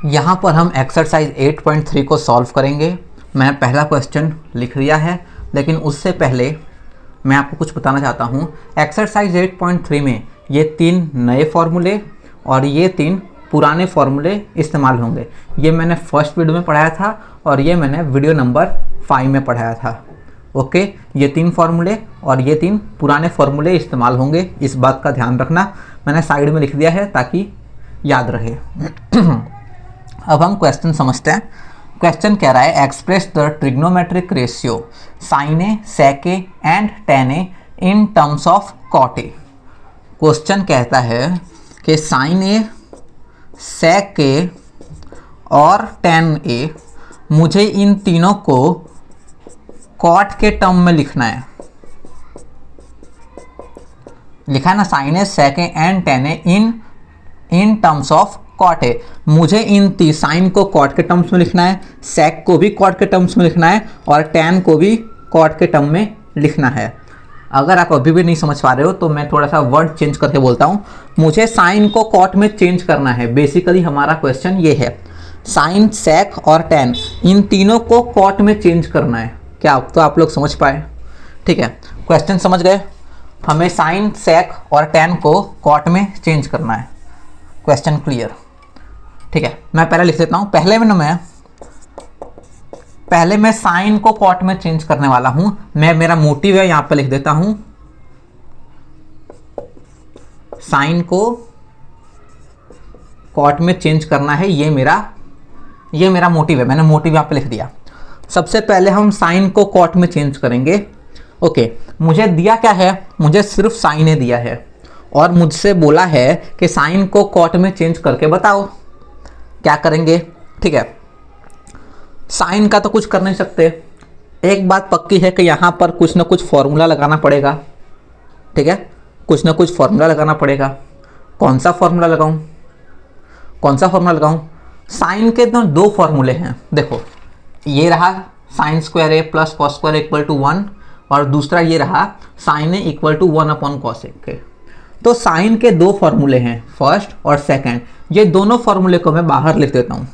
यहाँ पर हम एक्सरसाइज 8.3 को सॉल्व करेंगे। मैं पहला क्वेश्चन लिख दिया है, लेकिन उससे पहले मैं आपको कुछ बताना चाहता हूँ। एक्सरसाइज 8.3 में ये 3 नए फॉर्मूले और ये 3 पुराने फॉर्मूले इस्तेमाल होंगे। ये मैंने फर्स्ट वीडियो में पढ़ाया था और ये मैंने वीडियो नंबर 5 में पढ़ाया था। ओके, ये 3 फार्मूले और ये 3 पुराने फार्मूले इस्तेमाल होंगे, इस बात का ध्यान रखना। मैंने साइड में लिख दिया है ताकि याद रहे। अब हम क्वेश्चन समझते हैं। क्वेश्चन कह रहा है express the trigonometric ratio sine A, sec A and tan A in terms of cot A. Question कहता है कि साइन ए, सेक ए और टेन ए, मुझे इन तीनों को कॉट के टर्म में लिखना है। लिखा है ना, sine A, sec A and tan A in terms of cot A. मुझे इन साइन को कॉट के टर्म्स में लिखना है, सेक को भी कॉट के टर्म्स में लिखना है और टेन को भी कॉट के टर्म में लिखना है। अगर आप अभी भी नहीं समझ पा रहे हो तो मैं थोड़ा सा वर्ड चेंज करके बोलता हूँ। मुझे साइन को कॉट में चेंज करना है। बेसिकली हमारा क्वेश्चन ये है, साइन, सेक और टेन इन तीनों को कॉट में चेंज करना है। क्या तो आप लोग समझ पाए? ठीक है, क्वेश्चन समझ गए। हमें साइन, सेक और टेन को कॉट में चेंज करना है। Question clear? ठीक है, मैं पहले लिख देता हूँ। पहले मैं साइन को कॉट में चेंज करने वाला हूं। मेरा मोटिव है, यहां पर लिख देता हूं, साइन को कॉट में चेंज करना है। ये मेरा मोटिव है। मैंने मोटिव यहां पर लिख दिया। सबसे पहले हम साइन को कॉट में चेंज करेंगे। ओके, मुझे दिया क्या है? मुझे सिर्फ साइन ए दिया है और मुझसे बोला है कि साइन को कॉट में चेंज करके बताओ। क्या करेंगे? ठीक है, साइन का तो कुछ कर नहीं सकते। एक बात पक्की है कि यहाँ पर कुछ ना कुछ फॉर्मूला लगाना पड़ेगा। ठीक है, कुछ ना कुछ फॉर्मूला लगाना पड़ेगा। कौन सा फॉर्मूला लगाऊं? साइन के तो 2 फॉर्मूले हैं। देखो, ये रहा sine square a plus cos square equal to 1 और दूसरा ये रहा sine a equal to 1 upon cos a के। तो साइन के 2 फॉर्मूले हैं, फर्स्ट और सेकंड। ये दोनों फॉर्मूले को मैं बाहर लिख देता हूँ।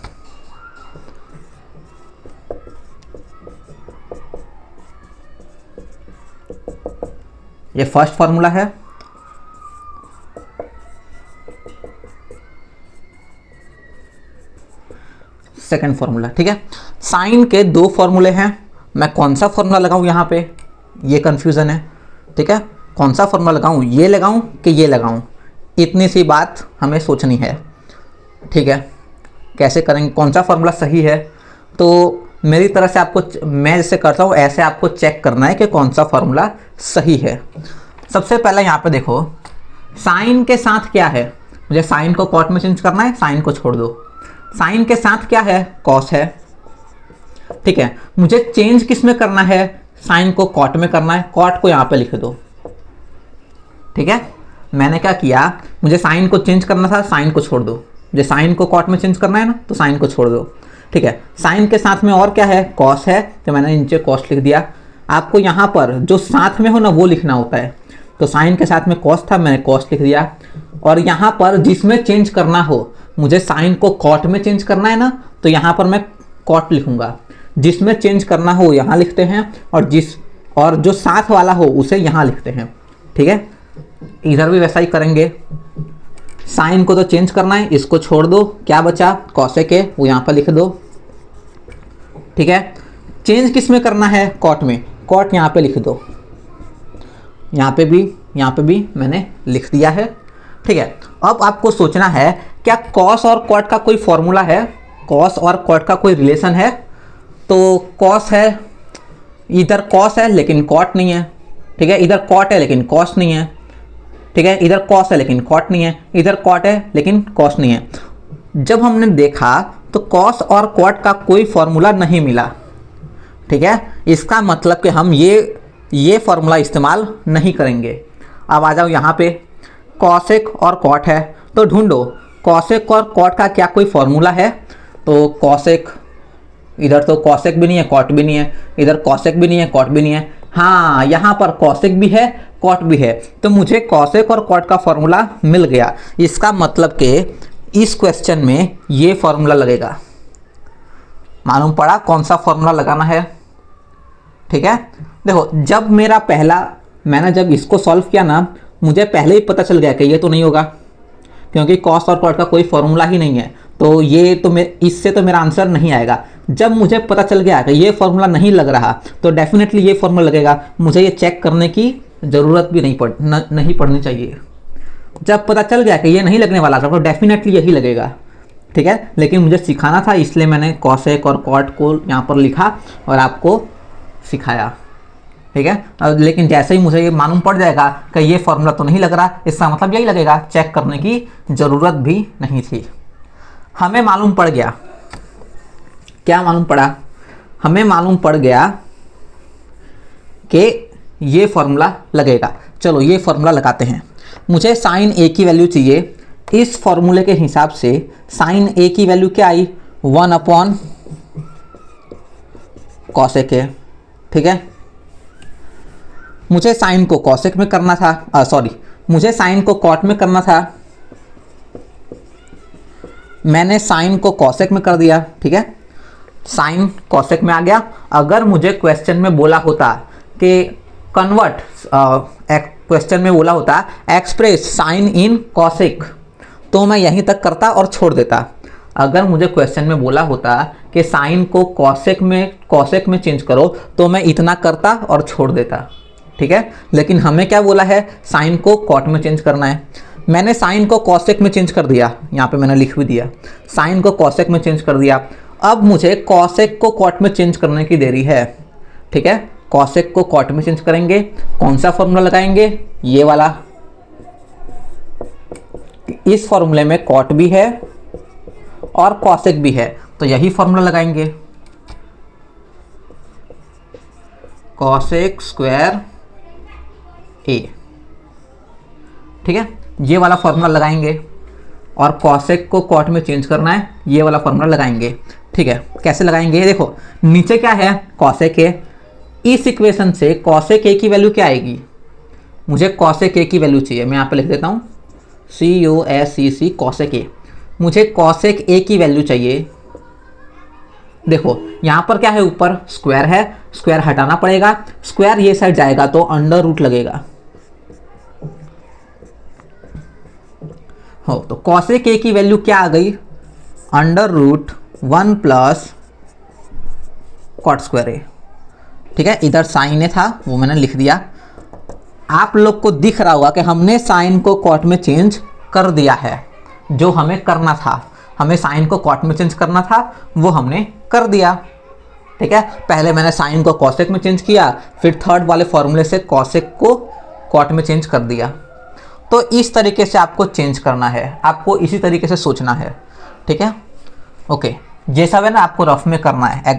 ये फर्स्ट फॉर्मूला है, सेकंड फॉर्मूला। ठीक है, साइन के 2 फॉर्मूले हैं। मैं कौन सा फॉर्मूला लगाऊं? यहाँ पे ये कंफ्यूजन है। ठीक है, कौन सा फॉर्मूला लगाऊं? ये लगाऊं कि ये लगाऊं? इतनी सी बात हमें सोचनी है। ठीक है, कैसे करेंगे? कौन सा फॉर्मूला सही है? तो मेरी तरह से आपको, मैं जैसे करता हूँ ऐसे आपको चेक करना है कि कौन सा फॉर्मूला सही है। सबसे पहले यहाँ पे देखो, साइन के साथ क्या है? मुझे साइन को कॉट में चेंज करना है, साइन को छोड़ दो। साइन के साथ क्या है? कॉस है। ठीक है, मुझे चेंज किस में करना है? साइन को कॉट में करना है। कॉट को यहाँ पे लिख दो। ठीक है, मैंने क्या किया, मुझे साइन को चेंज करना था, साइन को छोड़ दो। मुझे साइन को कॉट में चेंज करना है ना, तो साइन को छोड़ दो। ठीक है, साइन के साथ में और क्या है? कॉस है, तो मैंने नीचे कॉस लिख दिया। आपको यहाँ पर जो साथ में हो ना वो लिखना होता है। तो साइन के साथ में कॉस था, मैंने कॉस लिख दिया। और यहाँ पर जिसमें चेंज करना हो, मुझे साइन को कॉट में चेंज करना है ना, तो यहाँ पर मैं कॉट लिखूंगा। जिसमें चेंज करना हो यहाँ लिखते हैं और जो साथ वाला हो उसे यहाँ लिखते हैं। ठीक है, इधर भी वैसा ही करेंगे। साइन को तो चेंज करना है, इसको छोड़ दो। क्या बचा? कॉसेक है, वो यहाँ पर लिख दो। ठीक है, चेंज किस में करना है? कॉट में। कॉट यहाँ पे लिख दो। यहाँ पे भी मैंने लिख दिया है। ठीक है, अब आपको सोचना है क्या कॉस और कॉट का कोई फॉर्मूला है? कॉस और कॉट का कोई रिलेशन है? तो कॉस है, इधर कॉस है लेकिन कॉट नहीं है। ठीक है, इधर कॉट है लेकिन कॉस नहीं है। ठीक है, इधर कॉस है लेकिन कॉट नहीं है। इधर कॉट है लेकिन कॉस नहीं है। जब हमने देखा तो कॉस और कॉट का कोई फॉर्मूला नहीं मिला। ठीक है, इसका मतलब कि हम ये फॉर्मूला इस्तेमाल नहीं करेंगे। अब आ जाओ यहाँ पे, कॉसेक और कॉट है तो ढूंढो कॉसेक और कॉट का क्या कोई फॉर्मूला है? तो कॉसेक, इधर तो कॉसेक भी नहीं है, कॉट भी नहीं है। इधर कॉसेक भी नहीं है, कॉट भी नहीं है। हाँ, यहाँ पर कॉसेक भी है, कॉट भी है। तो मुझे कॉसेक और कॉट का फॉर्मूला मिल गया। इसका मतलब कि इस क्वेश्चन में ये फॉर्मूला लगेगा। मालूम पड़ा कौन सा फॉर्मूला लगाना है। ठीक है, देखो जब मैंने जब इसको सॉल्व किया ना, मुझे पहले ही पता चल गया कि ये तो नहीं होगा, क्योंकि कॉस और कॉट का कोई फॉर्मूला ही नहीं है, तो ये तो इससे तो मेरा आंसर नहीं आएगा। जब मुझे पता चल गया कि ये फॉर्मूला नहीं लग रहा, तो डेफिनेटली ये फॉर्मूला लगेगा। मुझे ये चेक करने की ज़रूरत भी नहीं पड़नी चाहिए। जब पता चल गया कि ये नहीं लगने वाला था, तो डेफिनेटली यही लगेगा। ठीक है, लेकिन मुझे सिखाना था, इसलिए मैंने कॉसेक और कॉट को यहाँ पर लिखा और आपको सिखाया। ठीक है, लेकिन जैसे ही मुझे ये मालूम पड़ जाएगा कि ये फॉर्मूला तो नहीं लग रहा, इसका मतलब यही लगेगा, चेक करने की ज़रूरत भी नहीं थी। हमें मालूम पड़ गया, क्या मालूम पड़ा? हमें मालूम पड़ गया कि ये फॉर्मूला लगेगा। चलो ये फॉर्मूला लगाते हैं। मुझे साइन ए की वैल्यू चाहिए। इस फॉर्मूले के हिसाब से साइन ए की वैल्यू क्या आई? 1/cos ए। ठीक है, मुझे साइन को कॉसेक में करना था, मुझे साइन को कॉट में करना था, मैंने साइन को कॉसेक में कर दिया। ठीक है, साइन कॉसेक में आ गया। अगर मुझे क्वेश्चन में बोला होता कि क्वेश्चन में बोला होता एक्सप्रेस साइन इन कॉसेक, तो मैं यहीं तक करता और छोड़ देता। अगर मुझे क्वेश्चन में बोला होता कि साइन को कॉसेक में चेंज करो, तो मैं इतना करता और छोड़ देता। ठीक है, लेकिन हमें क्या बोला है? साइन को कॉट में चेंज करना है। मैंने साइन को कॉसेक में चेंज कर दिया, यहाँ पे मैंने लिख भी दिया, साइन को कॉसेक में चेंज कर दिया। अब मुझे कॉसेक को कॉट में चेंज करने की देरी है। ठीक है, कॉसेक को कॉट में चेंज करेंगे। कौन सा फॉर्मूला लगाएंगे? ये वाला। इस फॉर्मूले में कॉट भी है और कॉसेक भी है, तो यही फॉर्मूला लगाएंगे, कॉसेक स्क्वायर ए। ठीक है, ये वाला फॉर्मूला लगाएंगे और कॉसेक को कॉट में चेंज करना है, ये वाला फॉर्मूला लगाएंगे। ठीक है, कैसे लगाएंगे? देखो नीचे क्या है? कॉसेक ए। इस इक्वेशन से कॉसेक ए की वैल्यू क्या आएगी? मुझे कॉसेक ए की वैल्यू चाहिए, मैं यहाँ पे लिख देता हूँ COSEC कॉसेक ए। मुझे कॉसेक ए की वैल्यू चाहिए। देखो यहाँ पर क्या है? ऊपर स्क्वायर है, स्क्वायर हटाना पड़ेगा, स्क्वायर ये साइड जाएगा तो अंडर रूट लगेगा। हो तो कॉसेक ए की वैल्यू क्या आ गई? √1 + कॉट स्क्वायर ए। ठीक है, इधर साइन ए था, वो मैंने लिख दिया। आप लोग को दिख रहा होगा कि हमने साइन को कॉट में चेंज कर दिया है। जो हमें करना था, हमें साइन को कॉट में चेंज करना था, वो हमने कर दिया। ठीक है, पहले मैंने साइन को कॉसेक में चेंज किया, फिर थर्ड वाले फॉर्मूले से कॉसेक को कॉट में चेंज कर दिया। तो इस तरीके से आपको चेंज करना है, आपको इसी तरीके से सोचना है। ठीक है, ओके, ये सब है ना आपको रफ में करना है।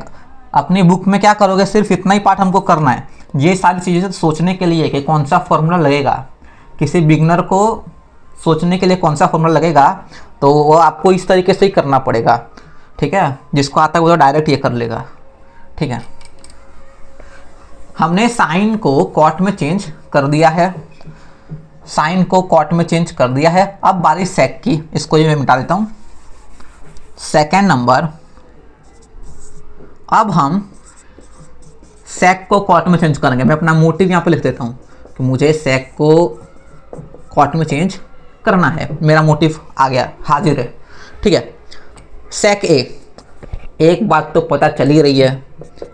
अपनी बुक में क्या करोगे? सिर्फ इतना ही पार्ट हमको करना है। ये सारी चीज़ें सोचने के लिए कि कौन सा फॉर्मूला लगेगा, किसी बिगनर को सोचने के लिए कौन सा फॉर्मूला लगेगा, तो वो आपको इस तरीके से ही करना पड़ेगा। ठीक है, जिसको आता है वो तो डायरेक्ट ये कर लेगा। ठीक है, हमने साइन को कॉट में चेंज कर दिया है, साइन को कॉट में चेंज कर दिया है। अब बारी सेक की, इसको ये मैं मिटा देता हूँ। सेकेंड नंबर, अब हम सेक को कॉट में चेंज करेंगे। मैं अपना मोटिव यहाँ पे लिख देता हूँ कि मुझे सेक को कॉट में चेंज करना है। मेरा मोटिव आ गया, हाजिर है। ठीक है, सेक ए। एक बात तो पता चल ही रही है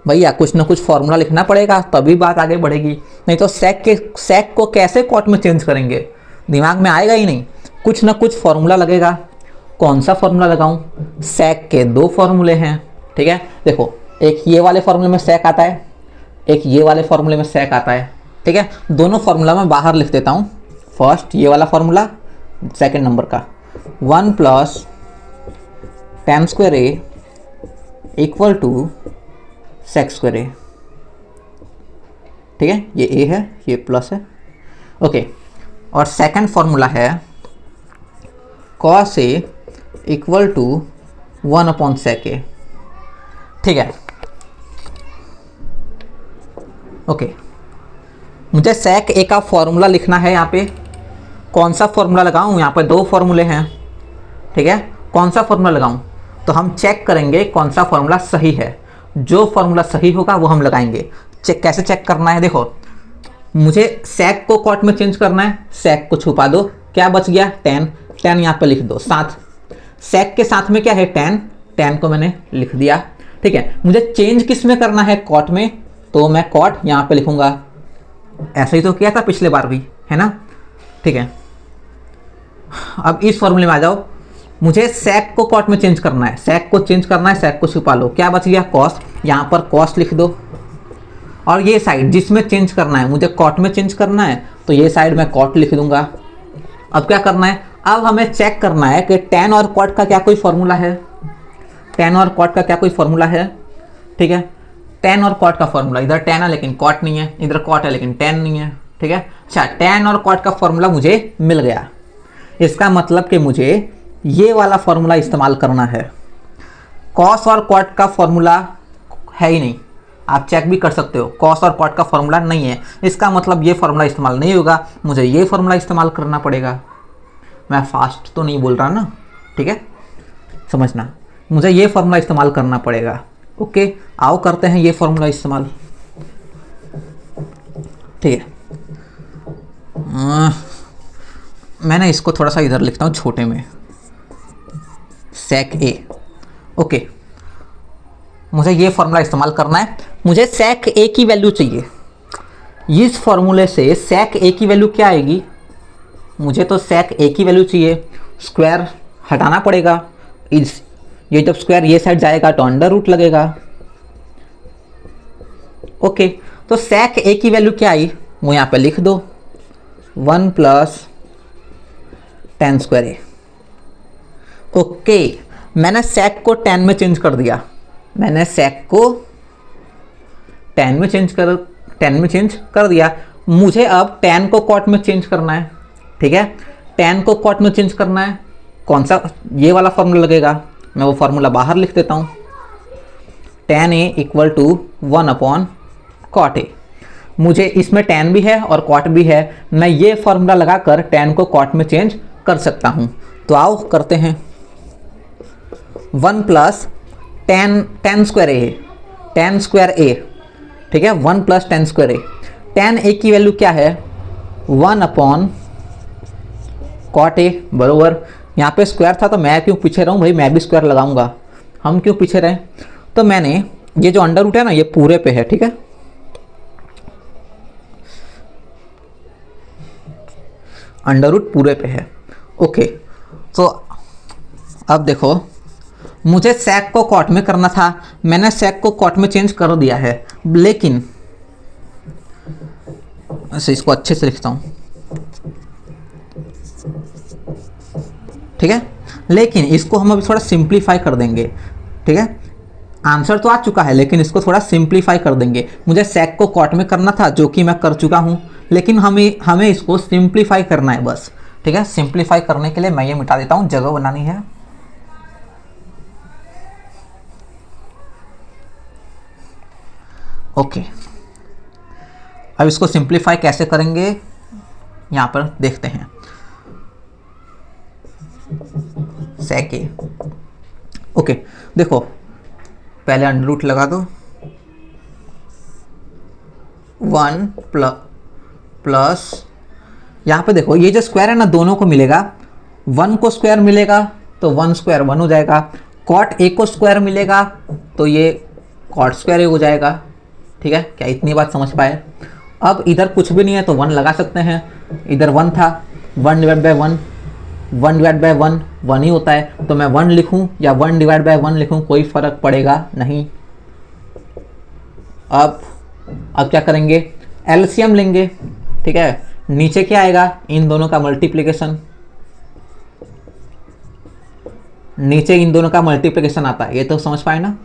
भैया, कुछ ना कुछ फॉर्मूला लिखना पड़ेगा तभी बात आगे बढ़ेगी, नहीं तो सेक को कैसे कॉट में चेंज करेंगे? दिमाग में आएगा ही नहीं। कुछ ना कुछ फॉर्मूला लगेगा। कौन सा फॉर्मूला लगाऊं? सेक के 2 फॉर्मूले हैं। ठीक है, देखो एक ये वाले फॉर्मूले में सेक आता है, एक ये वाले फॉर्मूले में सेक आता है। ठीक है, दोनों फॉर्मूला मैं बाहर लिख देता हूँ। फर्स्ट ये वाला फॉर्मूला, सेकेंड नंबर का 1 + tan square A = sec square a. ठीक है, ये ए है, ये प्लस है। ओके, और सेकंड फॉर्मूला है cos ए = 1/sec ए। ठीक है, ओके, मुझे sec ए का फॉर्मूला लिखना है। यहाँ पे कौन सा फॉर्मूला लगाऊं? यहाँ पे 2 फॉर्मूले हैं। ठीक है, कौन सा फॉर्मूला लगाऊं? तो हम चेक करेंगे कौन सा फॉर्मूला सही है। जो फॉर्मूला सही होगा वो हम लगाएंगे। चेक कैसे चेक करना है? देखो, मुझे sec को cot में चेंज करना है। sec को छुपा दो, क्या बच गया? tan। tan यहाँ पे लिख दो साथ। sec के साथ में क्या है? tan। tan को मैंने लिख दिया, ठीक है। मुझे चेंज किस में करना है? cot में, तो मैं cot यहाँ पे लिखूंगा। ऐसा ही तो किया था पिछले बार भी, है ना? ठीक है। अब इस फॉर्मूले में आ जाओ। मुझे sec को cot में चेंज करना है। sec को चेंज करना है, sec को छुपा लो, क्या बच गया? cos। यहाँ पर cos लिख दो। और ये साइड जिसमें चेंज करना है, मुझे cot में चेंज करना है, तो ये साइड मैं cot लिख दूंगा। अब क्या करना है? अब हमें चेक करना है कि tan और cot का क्या कोई फॉर्मूला है? tan और cot का क्या कोई फॉर्मूला है? ठीक है, tan और cot का फॉर्मूला, इधर tan है लेकिन cot नहीं है, इधर cot है लेकिन tan नहीं है, ठीक है। अच्छा, tan और cot का फॉर्मूला मुझे मिल गया। इसका मतलब कि मुझे ये वाला फॉर्मूला इस्तेमाल करना है। cos और cot का फॉर्मूला है ही नहीं, आप चेक भी कर सकते हो। cos और cot का फॉर्मूला नहीं है, इसका मतलब ये फॉर्मूला इस्तेमाल नहीं होगा, मुझे ये फॉर्मूला इस्तेमाल करना पड़ेगा। मैं फास्ट तो नहीं बोल रहा ना, ठीक है, समझना। मुझे ये फॉर्मूला इस्तेमाल करना पड़ेगा। ओके, आओ करते हैं ये फॉर्मूला इस्तेमाल, ठीक है। मैंने इसको थोड़ा सा इधर लिखता हूँ छोटे में, sec a। ओके, मुझे ये फॉर्मूला इस्तेमाल करना है। मुझे sec a की वैल्यू चाहिए। इस फॉर्मूले से sec a की वैल्यू क्या आएगी? मुझे तो sec a की वैल्यू चाहिए। स्क्वायर हटाना पड़ेगा, ये जब स्क्वायर ये साइड जाएगा तो अंडर रूट लगेगा। ओके, तो sec a की वैल्यू क्या आई? वो यहाँ पे लिख दो, 1 + tan स्क्वायर a। ओके, मैंने sec को tan में चेंज कर दिया। मैंने sec को tan में चेंज कर दिया। मुझे अब tan को cot में चेंज करना है, ठीक है। tan को cot में चेंज करना है, कौन सा? ये वाला फॉर्मूला लगेगा। मैं वो फॉर्मूला बाहर लिख देता हूँ। tan a = 1/cot a। मुझे इसमें tan भी है और cot भी है, मैं ये फॉर्मूला लगाकर tan को cot में चेंज कर सकता हूँ। तो आओ करते हैं। 1 + tan square a, tan square a, ठीक है। 1 + tan square a। tan a की वैल्यू क्या है? 1/cot a बरोबर। यहाँ पे स्क्वायर था तो मैं क्यों पीछे रहूँ भाई, मैं भी स्क्वायर लगाऊंगा। हम क्यों पीछे रहें? तो मैंने ये जो अंडर रूट है ना, ये पूरे पे है, ठीक है। अंडर रूट पूरे पे है। ओके, तो अब देखो, मुझे sec को cot में करना था, मैंने sec को cot में चेंज कर दिया है, लेकिन ऐसे इसको अच्छे से लिखता हूँ, ठीक है। लेकिन इसको हम अभी थोड़ा सिंप्लीफाई कर देंगे, ठीक है। आंसर तो आ चुका है लेकिन इसको थोड़ा सिंप्लीफाई कर देंगे। मुझे sec को cot में करना था, जो कि मैं कर चुका हूँ, लेकिन हमें इसको सिंप्लीफाई करना है बस, ठीक है। सिंप्लीफाई करने के लिए मैं ये मिटा देता हूँ, जगह बनानी है। ओके, अब इसको सिंप्लीफाई कैसे करेंगे यहाँ पर देखते हैं। sec a। ओके, देखो, पहले अंडर रूट लगा दो। 1 प्लस यहाँ पे देखो, ये जो स्क्वायर है ना, दोनों को मिलेगा। 1 को स्क्वायर मिलेगा तो 1 स्क्वायर 1 हो जाएगा। cot a को स्क्वायर मिलेगा तो ये cot स्क्वायर a हो जाएगा, ठीक है। क्या इतनी बात समझ पाए? अब इधर कुछ भी नहीं है तो 1 लगा सकते हैं। इधर 1 था, 1/1 1 ही होता है, तो मैं 1 लिखूं या 1/1 लिखूं, कोई फर्क पड़ेगा नहीं। अब क्या करेंगे? एलसीएम लेंगे, ठीक है। नीचे क्या आएगा? इन दोनों का मल्टीप्लिकेशन। नीचे इन दोनों का मल्टीप्लिकेशन आता है, ये तो समझ पाए ना।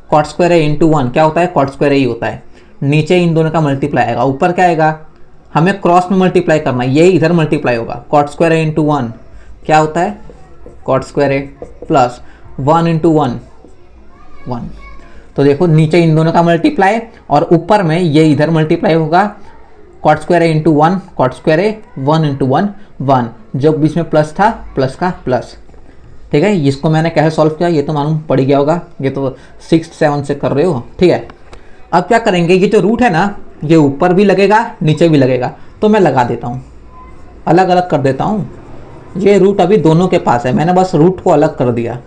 cot स्क्वायर a × 1 क्या होता है? cot स्क्वायर a ही होता है। नीचे इन दोनों का मल्टीप्लाई आएगा, ऊपर क्या आएगा? हमें क्रॉस में मल्टीप्लाई करना है, ये इधर मल्टीप्लाई होगा। cot स्क्वायर a × 1 क्या होता है? cot square a plus 1 × 1 1। तो देखो, नीचे इन दोनों का मल्टीप्लाई और ऊपर में ये इधर मल्टीप्लाई होगा। cot square a × 1 cot square a 1 × 1 1, जो बीच में प्लस था, प्लस का प्लस, ठीक है। इसको मैंने कैसे सॉल्व किया ये तो मालूम पड़ गया होगा, ये तो 6th 7th से कर रहे हो, ठीक है। अब क्या करेंगे, ये जो रूट है ना ये ऊपर भी लगेगा नीचे भी लगेगा, तो मैं लगा देता हूँ, अलग अलग कर देता हूँ। ये रूट अभी दोनों के पास है, मैंने बस रूट को अलग कर दिया।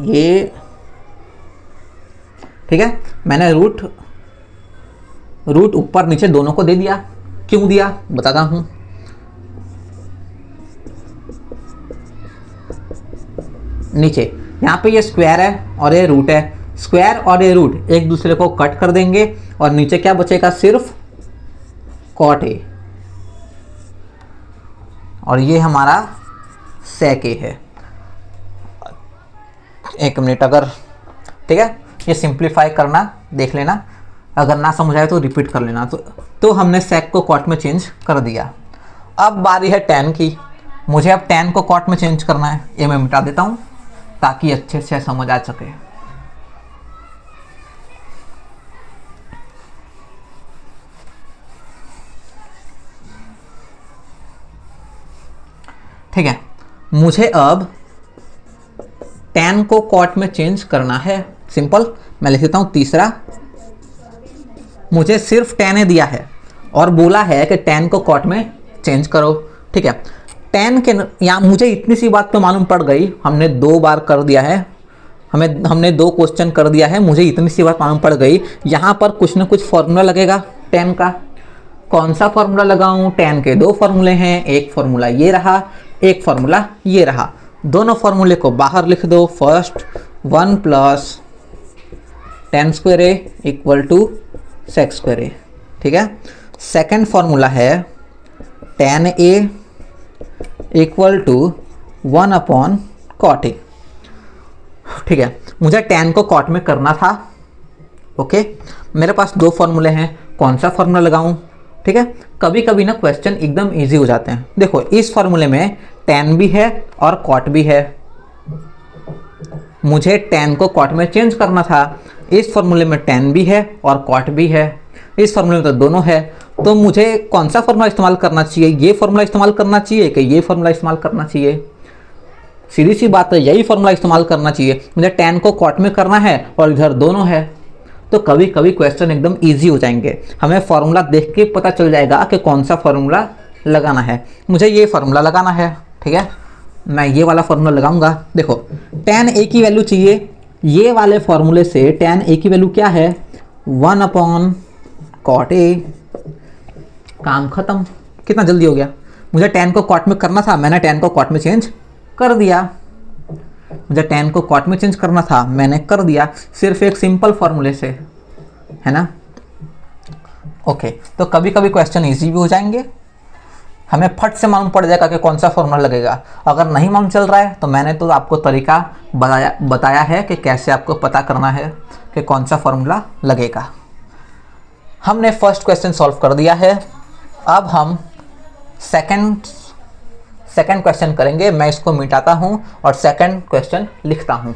ये ठीक है, मैंने रूट ऊपर नीचे दोनों को दे दिया। क्यों दिया बताता हूं। नीचे यहाँ पे ये स्क्वायर है और ये रूट है, स्क्वायर और ये रूट एक दूसरे को कट कर देंगे और नीचे क्या बचेगा, सिर्फ कॉट ए, और ये हमारा सेक ए है। एक मिनट, अगर ठीक है ये सिंप्लीफाई करना देख लेना, अगर ना समझ आए तो रिपीट कर लेना। तो हमने सेक को कॉट में चेंज कर दिया। अब बारी है tan की, मुझे अब tan को कॉट में चेंज करना है। ये मैं मिटा देता हूँ ताकि अच्छे से समझ आ सके। ठीक है, मुझे अब tan को कॉट में चेंज करना है। सिंपल, मैं लिख देता हूँ तीसरा। मुझे सिर्फ tan ए दिया है और बोला है कि tan को कॉट में चेंज करो, ठीक है। tan के यहाँ मुझे इतनी सी बात तो मालूम पड़ गई, हमने 2 बार कर दिया है, हमने 2 क्वेश्चन कर दिया है, मुझे इतनी सी बात मालूम पड़ गई। यहाँ पर कुछ ना कुछ फॉर्मूला लगेगा tan का। कौन सा फॉर्मूला लगाऊं, tan के 2 फॉर्मूले हैं, एक फॉर्मूला ये रहा, एक फॉर्मूला ये रहा। दोनों फॉर्मूले को बाहर लिख दो। First 1 + tan square a equal to sec square a, ठीक है। सेकेंड फॉर्मूला है tan a equal to 1/cot a, ठीक है। मुझे tan को कॉट में करना था, ओके। मेरे पास 2 फॉर्मूले हैं, कौन सा फॉर्मूला लगाऊं, ठीक है। कभी कभी ना क्वेश्चन एकदम इजी हो जाते हैं। देखो इस फॉर्मूले में tan भी है और cot भी है, मुझे tan को cot में चेंज करना था। इस फॉर्मूले में tan भी है और cot भी है, इस फॉर्मूले में तो दोनों है। तो मुझे कौन सा फॉर्मूला इस्तेमाल करना चाहिए, ये फॉर्मूला इस्तेमाल करना चाहिए कि ये फॉर्मूला इस्तेमाल करना चाहिए? सीधी सी बात है, यही फॉर्मूला इस्तेमाल करना चाहिए। मुझे tan को cot में करना है और इधर दोनों है, तो कभी कभी क्वेश्चन एकदम इजी हो जाएंगे। हमें फॉर्मूला देख के पता चल जाएगा कि कौन सा फॉर्मूला लगाना है। मुझे ये फॉर्मूला लगाना है, ठीक है। मैं ये वाला फॉर्मूला लगाऊंगा। देखो tan a की वैल्यू चाहिए, ये वाले फॉर्मूले से tan a की वैल्यू क्या है, 1/cot a। काम खत्म, कितना जल्दी हो गया। मुझे tan को cot में करना था, मैंने tan को cot में चेंज कर दिया। मुझे tan को cot में चेंज करना था, मैंने कर दिया, सिर्फ एक सिंपल फॉर्मूले से, है ना। ओके, तो कभी कभी क्वेश्चन इजी भी हो जाएंगे, हमें फट से मालूम पड़ जाएगा कि कौन सा फॉर्मूला लगेगा। अगर नहीं मालूम चल रहा है तो मैंने तो आपको तरीका बताया है कि कैसे आपको पता करना है कि कौन सा फॉर्मूला लगेगा। हमने फर्स्ट क्वेश्चन सॉल्व कर दिया है। अब हम सेकंड क्वेश्चन करेंगे। मैं इसको मिटाता हूँ और सेकंड क्वेश्चन लिखता हूँ।